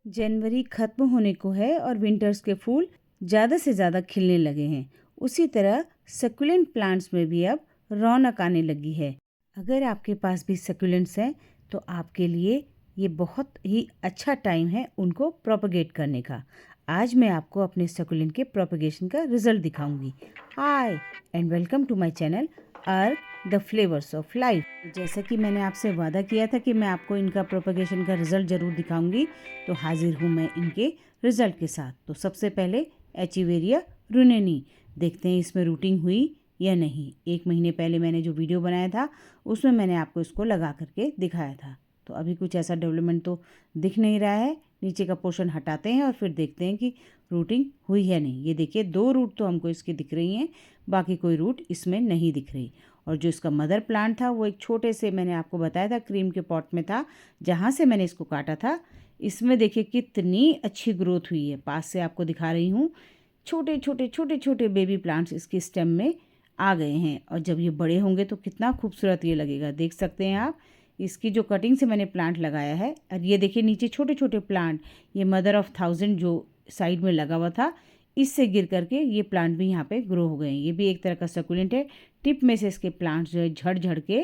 जनवरी खत्म होने को है और विंटर्स के फूल ज़्यादा से ज़्यादा खिलने लगे हैं। उसी तरह सक्यूलेंट प्लांट्स में भी अब रौनक आने लगी है। अगर आपके पास भी सक्यूलेंट्स हैं तो आपके लिए ये बहुत ही अच्छा टाइम है उनको प्रोपगेट करने का। आज मैं आपको अपने सक्यूलेंट के प्रोपगेशन का रिजल्ट दिखाऊंगी। Hi and welcome to my channel Ark the flavours of life. जैसा कि मैंने आपसे वादा किया था कि मैं आपको इनका प्रोपगेशन का रिजल्ट ज़रूर दिखाऊंगी, तो हाजिर हूँ मैं इनके रिजल्ट के साथ। तो सबसे पहले एचिवेरिया रुनेनी, देखते हैं इसमें रूटिंग हुई या नहीं। 1 महीने पहले मैंने जो वीडियो बनाया था उसमें मैंने आपको इसको लगा करके दिखाया था। तो अभी कुछ ऐसा डेवलपमेंट तो दिख नहीं रहा है। नीचे का पोर्शन हटाते हैं और फिर देखते हैं कि रूटिंग हुई है नहीं। ये देखिए 2 रूट तो हमको इसकी दिख रही हैं, बाकी कोई रूट इसमें नहीं दिख रही। और जो इसका मदर प्लांट था वो एक छोटे से, मैंने आपको बताया था, क्रीम के पॉट में था जहाँ से मैंने इसको काटा था। इसमें देखिए कितनी अच्छी ग्रोथ हुई है। पास से आपको दिखा रही हूँ, छोटे छोटे छोटे छोटे बेबी प्लांट्स इसके स्टेम में आ गए हैं। और जब ये बड़े होंगे तो कितना खूबसूरत ये लगेगा। देख सकते हैं आप, इसकी जो कटिंग से मैंने प्लांट लगाया है। और ये देखिए नीचे छोटे छोटे प्लांट, ये मदर ऑफ 1000 जो साइड में लगा हुआ था, इससे गिर करके ये प्लांट भी यहाँ पे ग्रो हो गए हैं। ये भी एक तरह का सकुलेंट है। टिप में से इसके प्लांट्स जो है झड़ झड़ के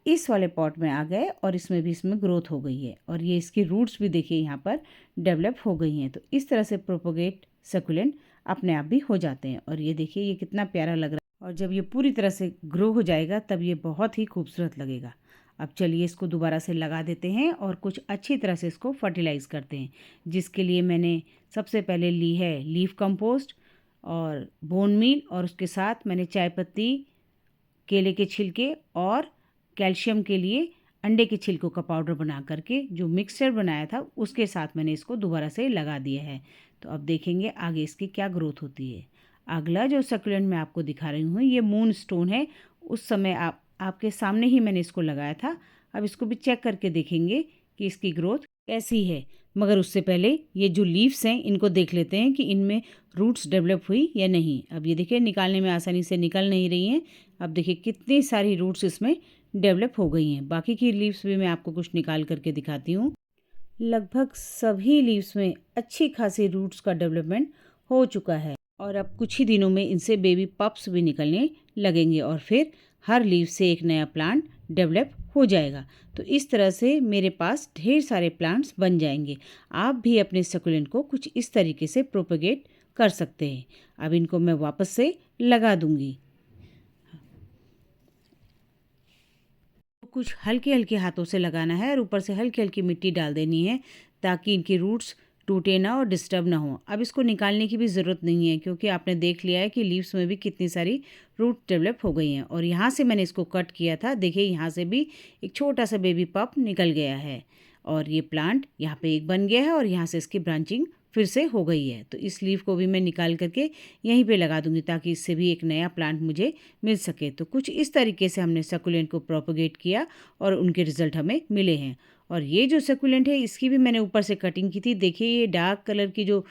इस वाले पॉट में आ गए और इसमें भी इसमें ग्रोथ हो गई है। और ये इसकी रूट्स भी देखिए यहाँ पर डेवलप हो गई हैं। तो इस तरह से प्रोपोगेट सकुलेंट अपने आप भी हो जाते हैं। और ये देखिए ये कितना प्यारा लग रहा है। और जब ये पूरी तरह से ग्रो हो जाएगा तब ये बहुत ही खूबसूरत लगेगा। अब चलिए इसको दोबारा से लगा देते हैं और कुछ अच्छी तरह से इसको फर्टिलाइज़ करते हैं, जिसके लिए मैंने सबसे पहले ली है लीफ कंपोस्ट और बोन मील, और उसके साथ मैंने चाय पत्ती, केले के छिलके और कैल्शियम के लिए अंडे के छिलकों का पाउडर बना करके जो मिक्सचर बनाया था उसके साथ मैंने इसको दोबारा से लगा दिया है। तो अब देखेंगे आगे इसकी क्या ग्रोथ होती है। अगला जो सकुलेंट मैं आपको दिखा रही हूँ ये मून स्टोन है। उस समय आपके सामने ही मैंने इसको लगाया था। अब इसको भी चेक करके देखेंगे कि इसकी ग्रोथ कैसी है। मगर उससे पहले ये जो लीव्स हैं इनको देख लेते हैं कि इनमें रूट्स डेवलप हुई या नहीं। अब ये देखिए निकालने में आसानी से निकल नहीं रही हैं। अब देखिए कितनी सारी रूट्स इसमें डेवलप हो गई हैं। बाकी की लीव्स भी मैं आपको कुछ निकाल करके दिखाती हूँ। लगभग सभी लीव्स में अच्छी खासी रूट्स का डेवलपमेंट हो चुका है और अब कुछ ही दिनों में इनसे बेबी पप्स भी निकलने लगेंगे और फिर हर लीव से एक नया प्लांट डेवलप हो जाएगा। तो इस तरह से मेरे पास ढेर सारे प्लांट्स बन जाएंगे। आप भी अपने सकुलेंट को कुछ इस तरीके से प्रोपेगेट कर सकते हैं। अब इनको मैं वापस से लगा दूंगी। कुछ हल्के हल्के हाथों से लगाना है और ऊपर से हल्की हल्की मिट्टी डाल देनी है ताकि इनकी रूट्स टूटे ना और डिस्टर्ब ना हो। अब इसको निकालने की भी ज़रूरत नहीं है क्योंकि आपने देख लिया है कि लीव्स में भी कितनी सारी रूट डेवलप हो गई हैं। और यहाँ से मैंने इसको कट किया था, देखिए यहाँ से भी एक छोटा सा बेबी पप निकल गया है और ये प्लांट यहाँ पे एक बन गया है और यहाँ से इसकी ब्रांचिंग फिर से हो गई है। तो इस लीफ को भी मैं निकाल करके यहीं पे लगा दूंगी ताकि इससे भी एक नया प्लांट मुझे मिल सके। तो कुछ इस तरीके से हमने सकुलेंट को प्रोपोगेट किया और उनके रिजल्ट हमें मिले हैं। और ये जो सकुलेंट है इसकी भी मैंने ऊपर से कटिंग की थी। देखिए ये डार्क कलर की जो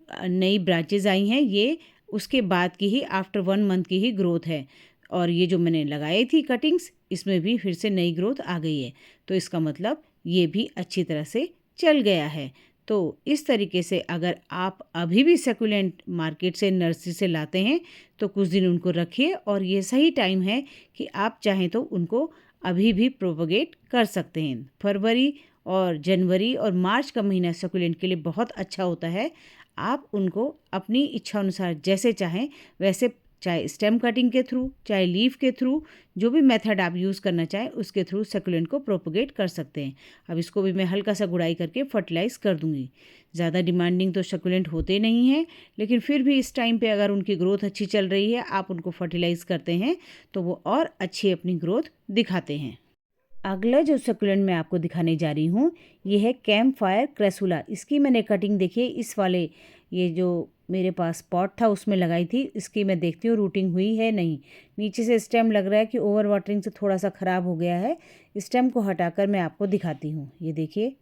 नई ब्रांचेज आई हैं ये उसके बाद की ही, आफ्टर 1 मंथ की ही ग्रोथ है। और ये जो मैंने लगाई थी कटिंग्स, इसमें भी फिर से नई ग्रोथ आ गई है। तो इसका मतलब ये भी अच्छी तरह से चल गया है। तो इस तरीके से अगर आप अभी भी सकुलेंट मार्केट से, नर्सरी से लाते हैं तो कुछ दिन उनको रखिए और ये सही टाइम है कि आप चाहें तो उनको अभी भी प्रोपगेट कर सकते हैं। फरवरी और जनवरी और मार्च का महीना सकुलेंट के लिए बहुत अच्छा होता है। आप उनको अपनी इच्छा अनुसार जैसे चाहें वैसे, चाहे स्टेम कटिंग के थ्रू, चाहे लीफ के थ्रू, जो भी मेथड आप यूज़ करना चाहें उसके थ्रू सकुलेंट को प्रोपगेट कर सकते हैं। अब इसको भी मैं हल्का सा गुड़ाई करके फर्टिलाइज़ कर दूंगी। ज़्यादा डिमांडिंग तो सकुलेंट होते नहीं हैं, लेकिन फिर भी इस टाइम पे अगर उनकी ग्रोथ अच्छी चल रही है, आप उनको फर्टिलाइज़ करते हैं तो वो और अच्छी अपनी ग्रोथ दिखाते हैं। अगला जो सकुलेंट मैं आपको दिखाने जा रही हूँ ये है कैंप फायर क्रेसुला। इसकी मैंने कटिंग देखिए इस वाले, ये जो मेरे पास पॉट था उसमें लगाई थी। इसकी मैं देखती हूँ रूटिंग हुई है नहीं। नीचे से स्टेम लग रहा है कि ओवर वाटरिंग से थोड़ा सा ख़राब हो गया है। स्टेम को हटाकर मैं आपको दिखाती हूँ। ये देखिए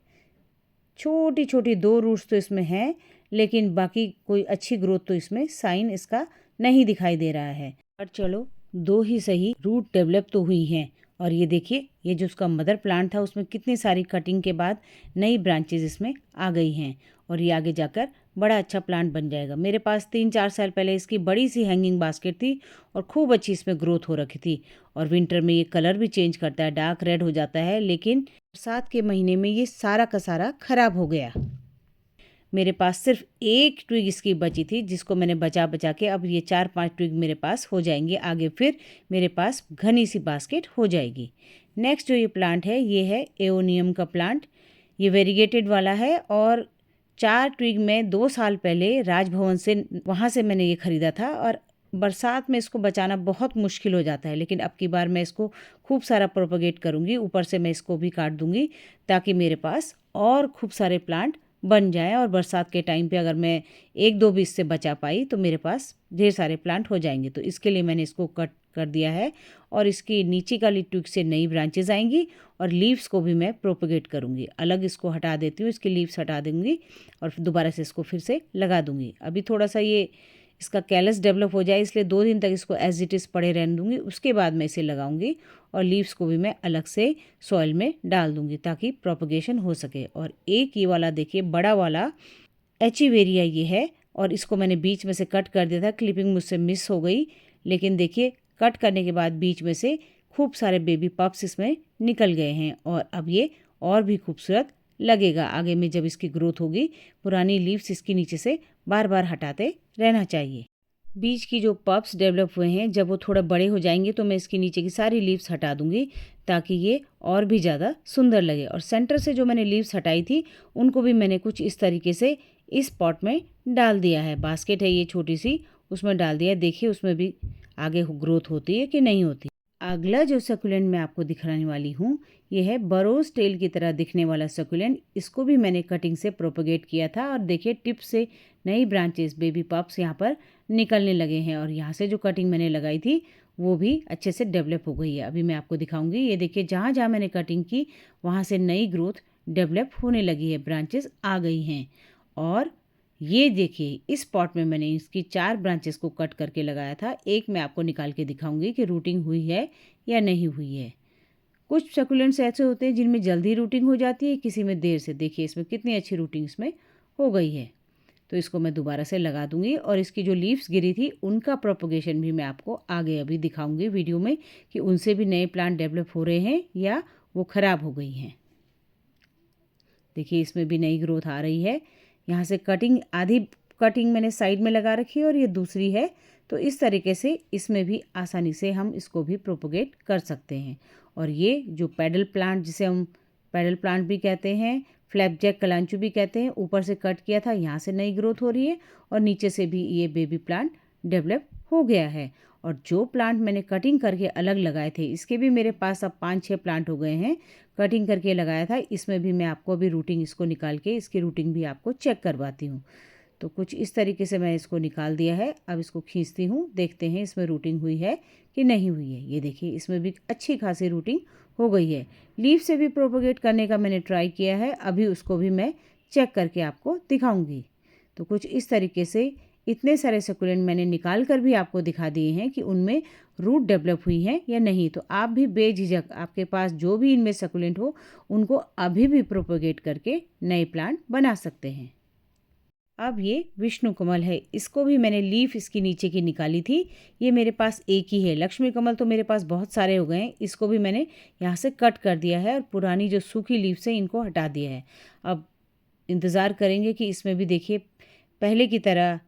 छोटी छोटी 2 रूट्स तो इसमें हैं, लेकिन बाकी कोई अच्छी ग्रोथ तो इसमें साइन इसका नहीं दिखाई दे रहा है। पर चलो 2 ही सही, रूट डेवलप तो हुई हैं और ये देखिए, ये जो उसका मदर प्लांट था उसमें कितनी सारी कटिंग के बाद नई ब्रांचेज इसमें आ गई हैं और ये आगे जाकर बड़ा अच्छा प्लांट बन जाएगा। मेरे पास 3-4 साल पहले इसकी बड़ी सी हैंगिंग बास्केट थी और खूब अच्छी इसमें ग्रोथ हो रखी थी। और विंटर में ये कलर भी चेंज करता है, डार्क रेड हो जाता है, लेकिन बरसात के महीने में ये सारा का सारा खराब हो गया। मेरे पास सिर्फ एक ट्विग इसकी बची थी जिसको मैंने बचा बचा के अब ये 4-5 ट्विग मेरे पास हो जाएंगे। आगे फिर मेरे पास घनी सी बास्केट हो जाएगी। नेक्स्ट जो ये प्लांट है ये है एओनियम का प्लांट। ये वेरीगेटेड वाला है और 4 ट्विग में 2 साल पहले राजभवन से वहाँ से मैंने ये ख़रीदा था और बरसात में इसको बचाना बहुत मुश्किल हो जाता है, लेकिन अब की बार मैं इसको खूब सारा प्रोपगेट करूँगी। ऊपर से मैं इसको भी काट दूँगी ताकि मेरे पास और खूब सारे प्लांट बन जाए और बरसात के टाइम पे अगर मैं 1-2 भी इससे बचा पाई तो मेरे पास ढेर सारे प्लांट हो जाएंगे। तो इसके लिए मैंने इसको कट कर दिया है और इसकी नीचे वाली ट्विग से नई ब्रांचेज आएंगी और लीव्स को भी मैं प्रोपगेट करूँगी। अलग इसको हटा देती हूँ, इसकी लीव्स हटा दूँगी और दोबारा से इसको फिर से लगा दूँगी। अभी थोड़ा सा ये इसका कैलस डेवलप हो जाए इसलिए 2 दिन तक इसको एज इट इज़ पड़े रहने दूँगी। उसके बाद मैं इसे लगाऊँगी और लीव्स को भी मैं अलग से सॉइल में डाल दूँगी ताकि प्रोपगेशन हो सके। और एक ये वाला देखिए बड़ा वाला एचिवेरिया ये है और इसको मैंने बीच में से कट कर दिया था, क्लिपिंग मुझसे मिस हो गई, लेकिन देखिए कट करने के बाद बीच में से खूब सारे बेबी पप्स इसमें निकल गए हैं और अब ये और भी खूबसूरत लगेगा। आगे में जब इसकी ग्रोथ होगी पुरानी लीव्स इसके नीचे से बार बार हटाते रहना चाहिए। बीज की जो पप्स डेवलप हुए हैं जब वो थोड़ा बड़े हो जाएंगे तो मैं इसके नीचे की सारी लीव्स हटा दूंगी ताकि ये और भी ज़्यादा सुंदर लगे। और सेंटर से जो मैंने लीव्स हटाई थी उनको भी मैंने कुछ इस तरीके से इस पॉट में डाल दिया है। बास्केट है ये छोटी सी, उसमें डाल दिया है। देखिए उसमें भी आगे ग्रोथ होती है कि नहीं होती। अगला जो सकुलेंट मैं आपको दिखाने वाली हूँ ये है बरोज टेल की तरह दिखने वाला सकुलेंट। इसको भी मैंने कटिंग से प्रोपगेट किया था और देखिए टिप से नई ब्रांचेस बेबी पप्स यहाँ पर निकलने लगे हैं और यहाँ से जो कटिंग मैंने लगाई थी वो भी अच्छे से डेवलप हो गई है। अभी मैं आपको दिखाऊंगी। ये देखिए जहाँ जहाँ मैंने कटिंग की वहाँ से नई ग्रोथ डेवलप होने लगी है, ब्रांचेस आ गई हैं। और ये देखिए इस पॉट में मैंने इसकी 4 ब्रांचेस को कट करके लगाया था। एक मैं आपको निकाल के दिखाऊंगी कि रूटिंग हुई है या नहीं हुई है। कुछ सकुलेंट्स ऐसे होते हैं जिनमें जल्दी रूटिंग हो जाती है, किसी में देर से। देखिए इसमें कितनी अच्छी रूटिंग इसमें हो गई है। तो इसको मैं दोबारा से लगा दूंगी और इसकी जो लीव्स गिरी थी उनका प्रोपगेशन भी मैं आपको आगे अभी दिखाऊंगी वीडियो में कि उनसे भी नए प्लांट डेवलप हो रहे हैं या वो ख़राब हो गई हैं। देखिए इसमें भी नई ग्रोथ आ रही है। यहाँ से कटिंग आधी कटिंग मैंने साइड में लगा रखी है और ये दूसरी है, तो इस तरीके से इसमें भी आसानी से हम इसको भी प्रोपोगेट कर सकते हैं। और ये जो पैडल प्लांट जिसे हम पैडल प्लांट भी कहते हैं, फ्लैपजैक कलांचू भी कहते हैं, ऊपर से कट किया था, यहाँ से नई ग्रोथ हो रही है और नीचे से भी ये बेबी प्लांट डेवलप हो गया है। और जो प्लांट मैंने कटिंग करके अलग लगाए थे इसके भी मेरे पास अब 5-6 प्लांट हो गए हैं। कटिंग करके लगाया था, इसमें भी मैं आपको अभी रूटिंग इसको निकाल के इसकी रूटिंग भी आपको चेक करवाती हूँ। तो कुछ इस तरीके से मैं इसको निकाल दिया है। अब इसको खींचती हूँ, देखते हैं इसमें रूटिंग हुई है कि नहीं हुई है। ये देखिए इसमें भी अच्छी खासी रूटिंग हो गई है। लीफ से भी प्रोपोगेट करने का मैंने ट्राई किया है, अभी उसको भी मैं चेक करके आपको दिखाऊंगी। तो कुछ इस तरीके से इतने सारे सकुलेंट मैंने निकाल कर भी आपको दिखा दिए हैं कि उनमें रूट डेवलप हुई है या नहीं। तो आप भी बेझिझक आपके पास जो भी इनमें सकुलेंट हो उनको अभी भी प्रोपोगेट करके नए प्लांट बना सकते हैं। अब ये विष्णु कमल है, इसको भी मैंने लीफ इसकी नीचे की निकाली थी। ये मेरे पास एक ही है। लक्ष्मी कमल तो मेरे पास बहुत सारे हो गए हैं, इसको भी मैंने यहाँ से कट कर दिया है और पुरानी जो सूखी लीव्स हैं इनको हटा दिया है। अब इंतज़ार करेंगे कि इसमें भी देखिए पहले की तरह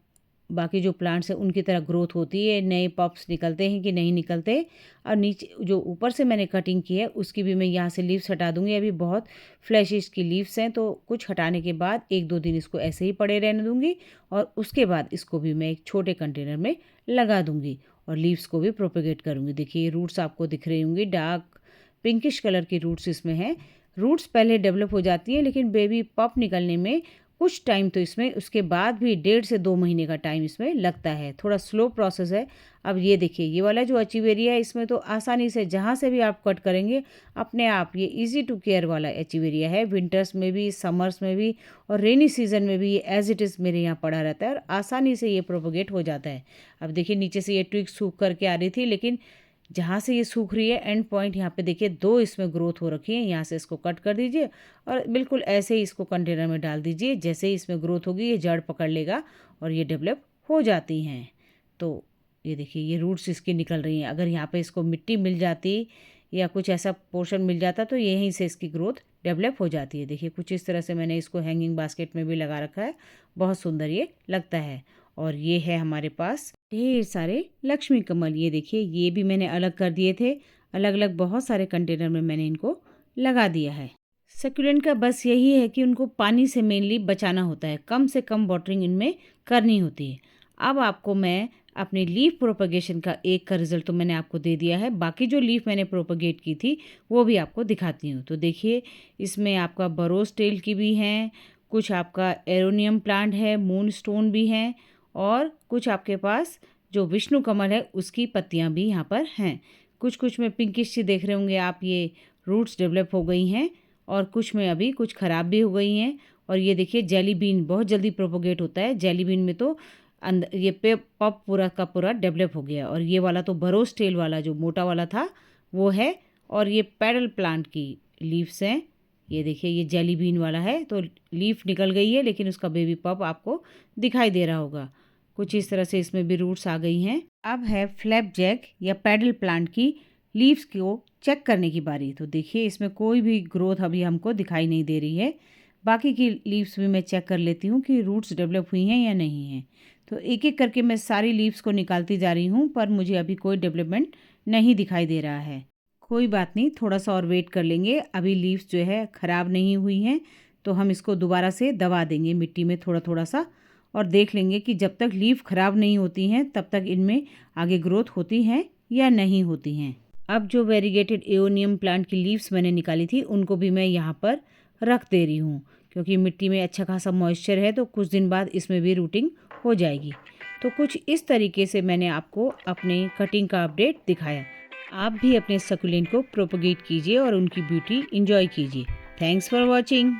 बाकी जो प्लांट्स हैं उनकी तरह ग्रोथ होती है, नए पप्स निकलते हैं कि नहीं निकलते। और नीचे जो ऊपर से मैंने कटिंग की है उसकी भी मैं यहाँ से लीव्स हटा दूँगी। अभी बहुत फ्लैशिश की लीव्स हैं तो कुछ हटाने के बाद 1-2 दिन इसको ऐसे ही पड़े रहने दूँगी और उसके बाद इसको भी मैं एक छोटे कंटेनर में लगा दूँगी और लीव्स को भी प्रोपेगेट करूँगी। देखिए रूट्स आपको दिख रही होंगी, डार्क पिंकिश कलर की रूट्स इसमें हैं। रूट्स पहले डेवलप हो जाती हैं लेकिन बेबी पप निकलने में कुछ टाइम तो इसमें उसके बाद भी 1.5 से 2 महीने का टाइम इसमें लगता है, थोड़ा स्लो प्रोसेस है। अब ये देखिए ये वाला जो एचिवेरिया है इसमें तो आसानी से जहाँ से भी आप कट करेंगे अपने आप ये इजी टू केयर वाला एचिवेरिया है। विंटर्स में भी, समर्स में भी और रेनी सीजन में भी ये एज इट इज़ मेरे यहाँ पड़ा रहता है और आसानी से ये प्रोपोगेट हो जाता है। अब देखिए नीचे से ये ट्विग सूख करके आ रही थी लेकिन जहाँ से ये सूख रही है एंड पॉइंट यहाँ पे देखिए 2 इसमें ग्रोथ हो रखी है। यहाँ से इसको कट कर दीजिए और बिल्कुल ऐसे ही इसको कंटेनर में डाल दीजिए। जैसे ही इसमें ग्रोथ होगी ये जड़ पकड़ लेगा और ये डेवलप हो जाती हैं। तो ये देखिए ये रूट्स इसकी निकल रही हैं। अगर यहाँ पे इसको मिट्टी मिल जाती या कुछ ऐसा पोर्शन मिल जाता तो यहीं से इसकी ग्रोथ डेवलप हो जाती है। देखिए कुछ इस तरह से मैंने इसको हैंगिंग बास्केट में भी लगा रखा है। बहुत सुंदर ये लगता है। और ये है हमारे पास ढेर सारे लक्ष्मी कमल। ये देखिए ये भी मैंने अलग कर दिए थे। अलग अलग बहुत सारे कंटेनर में मैंने इनको लगा दिया है। सक्यूलेंट का बस यही है कि उनको पानी से मेनली बचाना होता है, कम से कम वाटरिंग इनमें करनी होती है। अब आपको मैं अपनी लीफ प्रोपगेशन का एक का रिज़ल्ट तो मैंने आपको दे दिया है। बाकी जो लीफ मैंने प्रोपगेट की थी वो भी आपको दिखाती हूँ। तो देखिए इसमें आपका बरोस टेल की भी हैं, कुछ आपका एरोनियम प्लांट है, मून स्टोन भी हैं और कुछ आपके पास जो विष्णु कमल है उसकी पत्तियाँ भी यहाँ पर हैं। कुछ कुछ में पिंकिश सी देख रहे होंगे आप, ये रूट्स डेवलप हो गई हैं और कुछ में अभी कुछ ख़राब भी हो गई हैं। और ये देखिए जेली बीन बहुत जल्दी प्रोपोगेट होता है। जेली बीन में तो अंदर ये पप पूरा का पूरा डेवलप हो गया। और ये वाला तो बरोस टेल वाला जो मोटा वाला था वो है। और ये पैडल प्लांट की लीव्स हैं। ये देखिए ये जेली बीन वाला है तो लीफ निकल गई है लेकिन उसका बेबी पप आपको दिखाई दे रहा होगा। कुछ इस तरह से इसमें भी रूट्स आ गई हैं। अब है फ्लैप जैक या पैडल प्लांट की लीव्स को चेक करने की बारी। तो देखिए इसमें कोई भी ग्रोथ अभी हमको दिखाई नहीं दे रही है। बाकी की लीव्स भी मैं चेक कर लेती हूँ कि रूट्स डेवलप हुई हैं या नहीं हैं। तो एक एक करके मैं सारी लीव्स को निकालती जा रही हूँ पर मुझे अभी कोई डेवलपमेंट नहीं दिखाई दे रहा है। कोई बात नहीं, थोड़ा सा और वेट कर लेंगे। अभी लीव्स जो है ख़राब नहीं हुई हैं तो हम इसको दोबारा से दबा देंगे मिट्टी में थोड़ा थोड़ा सा और देख लेंगे कि जब तक लीफ ख़राब नहीं होती हैं तब तक इनमें आगे ग्रोथ होती हैं या नहीं होती हैं। अब जो वेरीगेटेड एओनियम प्लांट की लीव्स मैंने निकाली थी उनको भी मैं यहाँ पर रख दे रही हूँ क्योंकि मिट्टी में अच्छा खासा मॉइस्चर है तो कुछ दिन बाद इसमें भी रूटिंग हो जाएगी। तो कुछ इस तरीके से मैंने आपको अपने कटिंग का अपडेट दिखाया। आप भी अपने सक्यूलेंट को प्रोपगेट कीजिए और उनकी ब्यूटी एंजॉय कीजिए। Thanks for watching.